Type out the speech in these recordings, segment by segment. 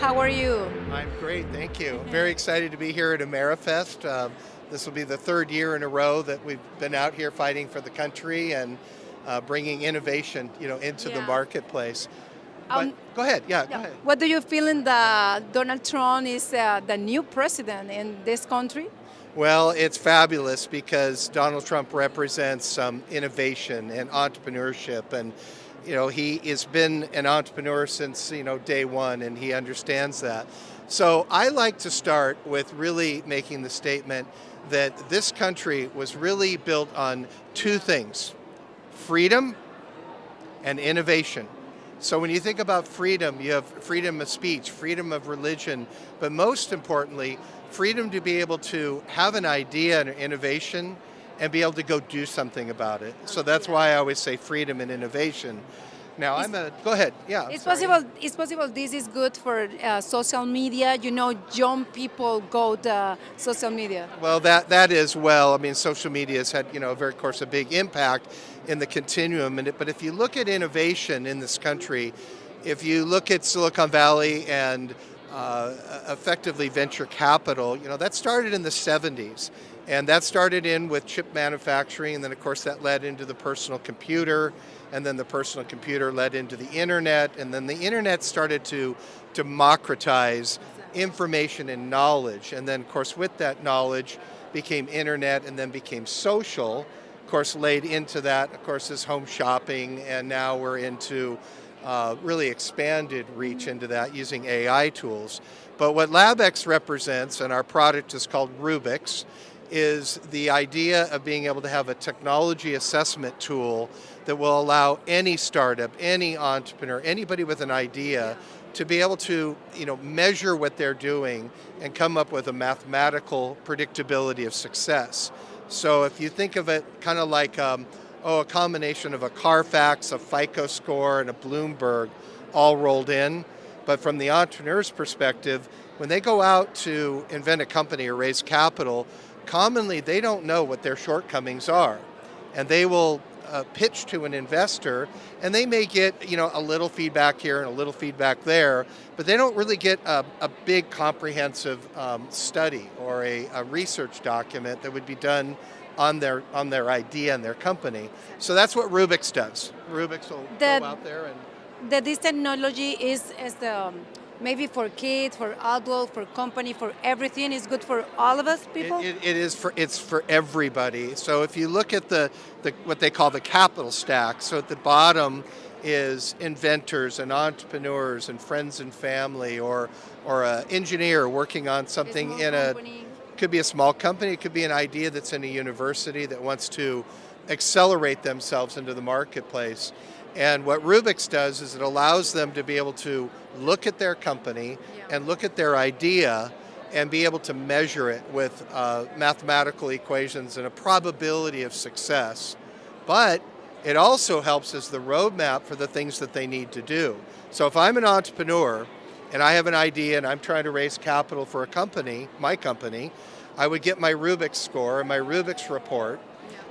How are you? I'm great, thank you. Very excited to be here at AmeriFest. This will be the third year in a row that we've been out here fighting for the country and bringing innovation, into the Yeah. marketplace. But Um, go ahead, yeah, go yeah. ahead. What do you feel in that Donald Trump is the new president in this country? Well, it's fabulous because Donald Trump represents some innovation and entrepreneurship, and he has been an entrepreneur since day one, and he understands that. So I like to start with really making the statement that this country was really built on two things: freedom and innovation. So when you think about freedom, you have freedom of speech, freedom of religion, but most importantly, freedom to be able to have an idea and an innovation and be able to go do something about it. So that's why I always say freedom and innovation. Now go ahead. Yeah, I'm It's sorry. possible. It's possible. This is good for social media. Young people go to social media. Well, that is well. I mean, social media has had of course, a big impact in the continuum. But if you look at innovation in this country, if you look at Silicon Valley and effectively venture capital, that started in the 70s. And that started in with chip manufacturing, and then of course that led into the personal computer, and then the personal computer led into the internet, and then the internet started to democratize information and knowledge. And then of course with that knowledge became internet and then became social. Of course laid into that, of course, is home shopping, and now we're into really expanded reach into that using AI tools. But what LabX represents, and our product is called Rubix, is the idea of being able to have a technology assessment tool that will allow any startup, any entrepreneur, anybody with an idea to be able to measure what they're doing and come up with a mathematical predictability of success. So if you think of it kind of like a combination of a Carfax, a FICO score, and a Bloomberg all rolled in. But from the entrepreneur's perspective, when they go out to invent a company or raise capital, commonly they don't know what their shortcomings are. And they will pitch to an investor, and they may get a little feedback here and a little feedback there, but they don't really get a big comprehensive study or a research document that would be done on their idea and their company. So that's what Rubix does. Rubix will go out there and This technology is the maybe for kids, for adults, for company, for everything. It's good for all of us people. it's for everybody. So if you look at the what they call the capital stack, so at the bottom is inventors and entrepreneurs and friends and family, or an engineer working on something in Company. could be a small company, it could be an idea that's in a university that wants to accelerate themselves into the marketplace. And what Rubix does is it allows them to be able to look at their company and look at their idea and be able to measure it with mathematical equations and a probability of success. But it also helps as the roadmap for the things that they need to do. So if I'm an entrepreneur and I have an idea and I'm trying to raise capital for a company, my company, I would get my Rubix score and my Rubix report,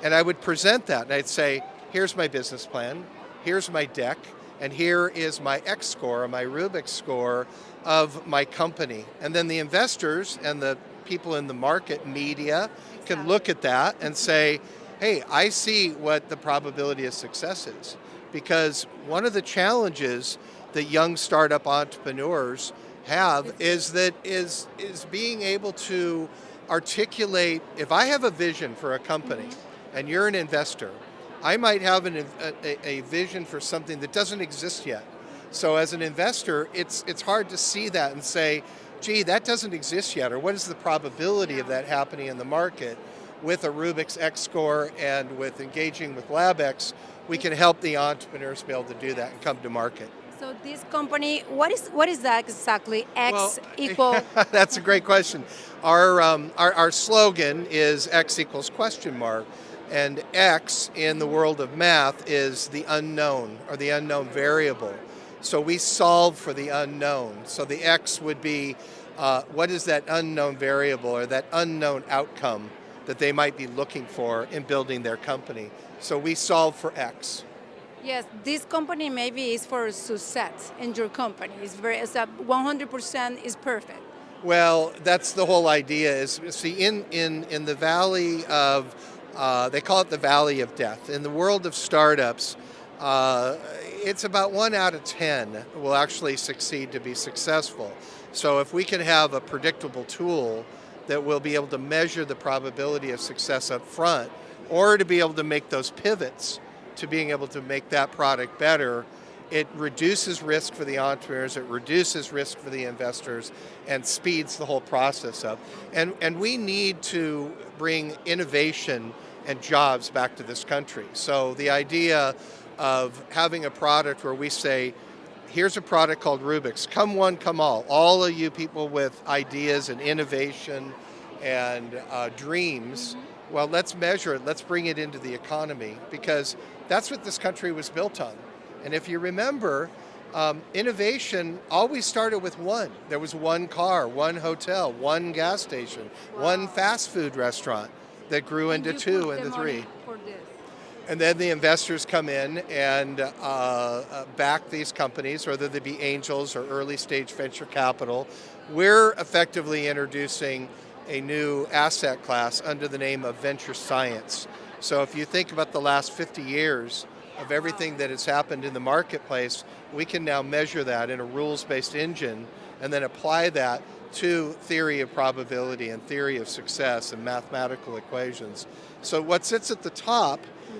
and I would present that. And I'd say, here's my business plan, here's my deck, and here is my X score, or my Rubix score of my company. And then the investors and the people in the market, media, can look at that and say, hey, I see what the probability of success is. Because one of the challenges that young startup entrepreneurs have is being able to articulate. If I have a vision for a company and you're an investor, I might have a vision for something that doesn't exist yet. So as an investor, it's hard to see that and say, gee, that doesn't exist yet, or what is the probability of that happening in the market? With a Rubix X score and with engaging with LabX, we can help the entrepreneurs be able to do that and come to market. So this company, what is that exactly? X Well, equal. That's a great question. Our slogan is X equals question mark, and X in the world of math is the unknown or the unknown variable. So we solve for the unknown. So the X would be what is that unknown variable or that unknown outcome that they might be looking for in building their company. So we solve for X. Yes, this company maybe is for success in your company. It's a 100% is perfect. Well, that's the whole idea. Is see in the valley of they call it the valley of death. In the world of startups, uh, it's about 1 out of 10 will actually succeed to be successful. So if we can have a predictable tool that will be able to measure the probability of success up front, or to be able to make those pivots to being able to make that product better, it reduces risk for the entrepreneurs, it reduces risk for the investors, and speeds the whole process up. And we need to bring innovation and jobs back to this country. So the idea of having a product where we say, here's a product called Rubik's, come one, come all of you people with ideas and innovation and dreams, well, let's measure it, let's bring it into the economy, because that's what this country was built on. And if you remember, innovation always started with one. There was one car, one hotel, one gas station, one fast food restaurant that grew And into you two put and the the money three. for this. And then the investors come in and back these companies, whether they be angels or early stage venture capital. We're effectively introducing a new asset class under the name of venture science. So if you think about the last 50 years of everything that has happened in the marketplace, we can now measure that in a rules-based engine and then apply that to theory of probability and theory of success and mathematical equations. So what sits at the top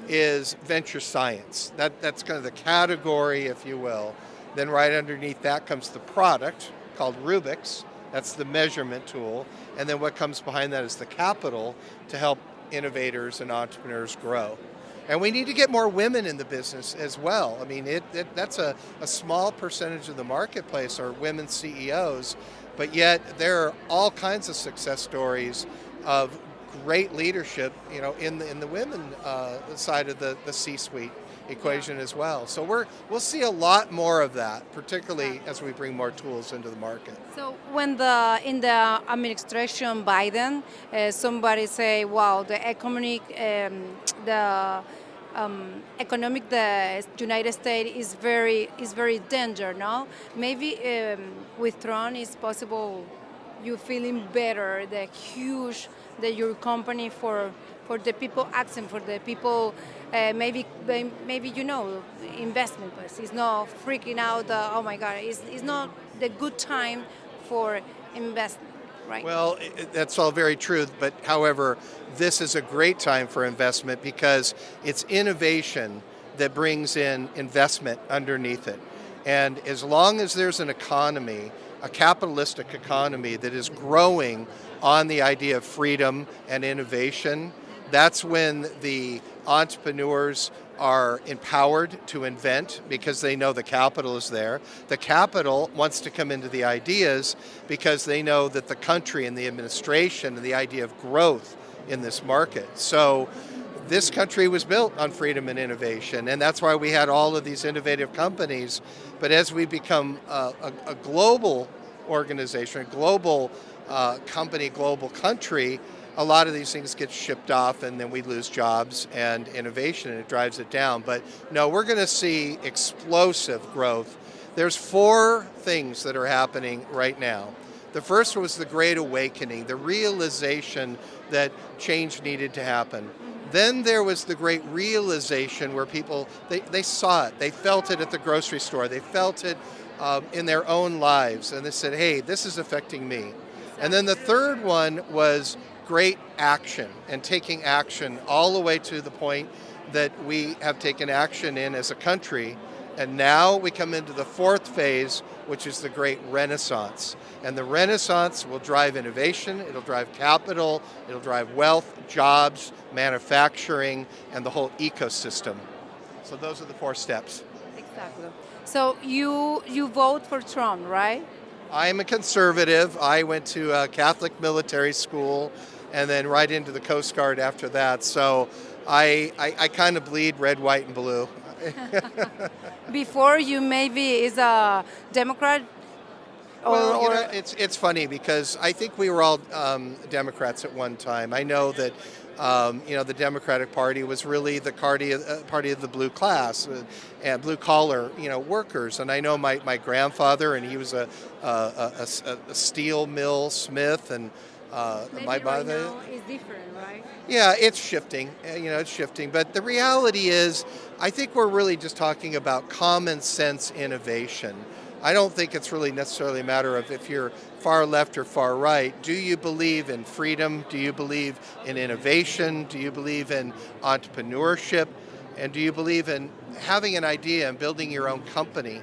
is venture science. That's kind of the category, if you will. Then right underneath that comes the product called Rubik's. That's the measurement tool. And then what comes behind that is the capital to help innovators and entrepreneurs grow. And we need to get more women in the business as well. I mean, that's a small percentage of the marketplace are women CEOs, but yet there are all kinds of success stories of great leadership, in the women side of the C-suite equation as well. So we'll see a lot more of that, particularly as we bring more tools into the market. So when in the administration Biden, somebody say, "Wow, the United States is very danger." No, maybe with Trump it's possible. You feeling better, the huge that your company for the people asking for the people maybe investment, but it's not freaking out. Oh my God, it's not the good time for investment, right? Well, that's all very true, but however, this is a great time for investment because it's innovation that brings in investment underneath it. And as long as there's an economy, a capitalistic economy that is growing on the idea of freedom and innovation, that's when the entrepreneurs are empowered to invent because they know the capital is there. The capital wants to come into the ideas because they know that the country and the administration and the idea of growth in this market. So this country was built on freedom and innovation, and that's why we had all of these innovative companies. But as we become a global organization, a global company, global country, a lot of these things get shipped off and then we lose jobs and innovation and it drives it down. But no, we're going to see explosive growth. There's 4 things that are happening right now. The first was the Great Awakening, the realization that change needed to happen. Then there was the great realization where people, they saw it, they felt it at the grocery store, they felt it in their own lives, and they said, hey, this is affecting me. And then the third one was great action and taking action all the way to the point that we have taken action in as a country. And now we come into the 4th phase, which is the great renaissance. And the renaissance will drive innovation, it'll drive capital, it'll drive wealth, jobs, manufacturing, and the whole ecosystem. So those are the 4 steps. Exactly. So you vote for Trump, right? I'm a conservative. I went to a Catholic military school and then right into the Coast Guard after that. So I kind of bleed red, white, and blue. Before you maybe is a Democrat Well, or it's funny because I think we were all Democrats at one time. I know that The Democratic Party was really the party of the blue class and blue collar, workers. And I know my grandfather, and he was a steel mill smith, and Maybe my right mother. now is different, right? Yeah, it's shifting. It's shifting. But the reality is, I think we're really just talking about common sense innovation. I don't think it's really necessarily a matter of if you're far left or far right. Do you believe in freedom? Do you believe in innovation? Do you believe in entrepreneurship? And do you believe in having an idea and building your own company?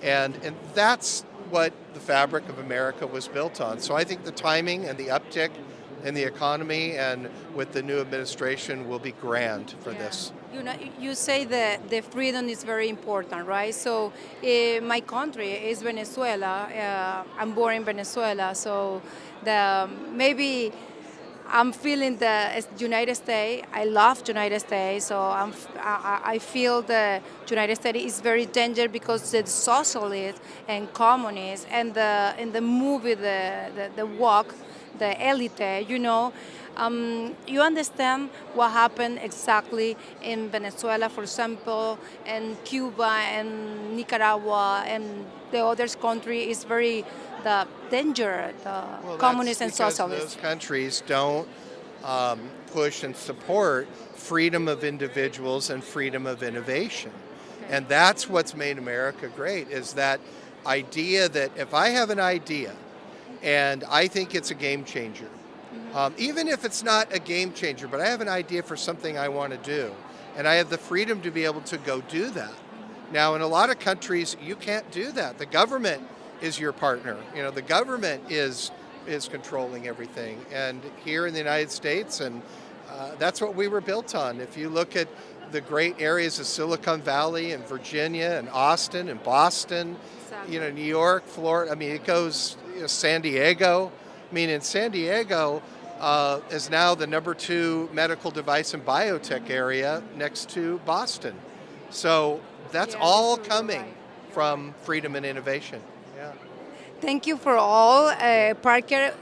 And that's what the fabric of America was built on. So I think the timing and the uptick in the economy and with the new administration will be grand for this. You say that the freedom is very important, right? So my country is Venezuela. I'm born in Venezuela, so maybe I'm feeling the United States. I love United States, so I feel the United States is very dangerous because the socialists and communists and the movie the walk, the elite, you understand what happened exactly in Venezuela, for example, and Cuba and Nicaragua and the other country is very the danger, the Well, communists that's and because socialists. those countries don't push and support freedom of individuals and freedom of innovation. And that's what's made America great, is that idea that if I have an idea and I think it's a game changer, even if it's not a game changer, but I have an idea for something I want to do, and I have the freedom to be able to go do that. Now, in a lot of countries, you can't do that. The government is your partner. The government is controlling everything. And here in the United States, and that's what we were built on. If you look at the great areas of Silicon Valley and Virginia and Austin and Boston, Exactly. New York, Florida, I mean, it goes, San Diego. I mean, in San Diego is now the #2 medical device and biotech area next to Boston. So that's Yeah, all you're coming right. from freedom and innovation. Yeah. Thank you for all, Parker.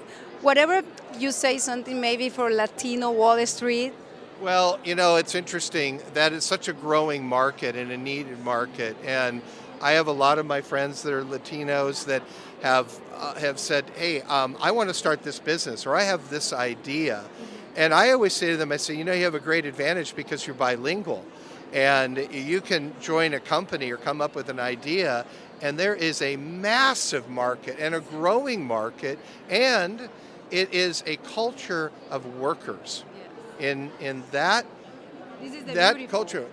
Whatever you say, something maybe for Latino Wall Street. Well, it's interesting. That is such a growing market and a needed market. And I have a lot of my friends that are Latinos that have said, "Hey, I want to start this business, or I have this idea." And I always say to them, I say, you have a great advantage because you're bilingual, and you can join a company or come up with an idea, and there is a massive market and a growing market, and it is a culture of workers. In This is the that beautiful. culture,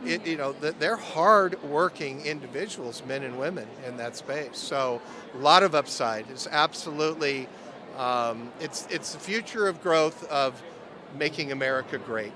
they're hard-working individuals, men and women, in that space. So a lot of upside. It's absolutely, it's the future of growth of making America great.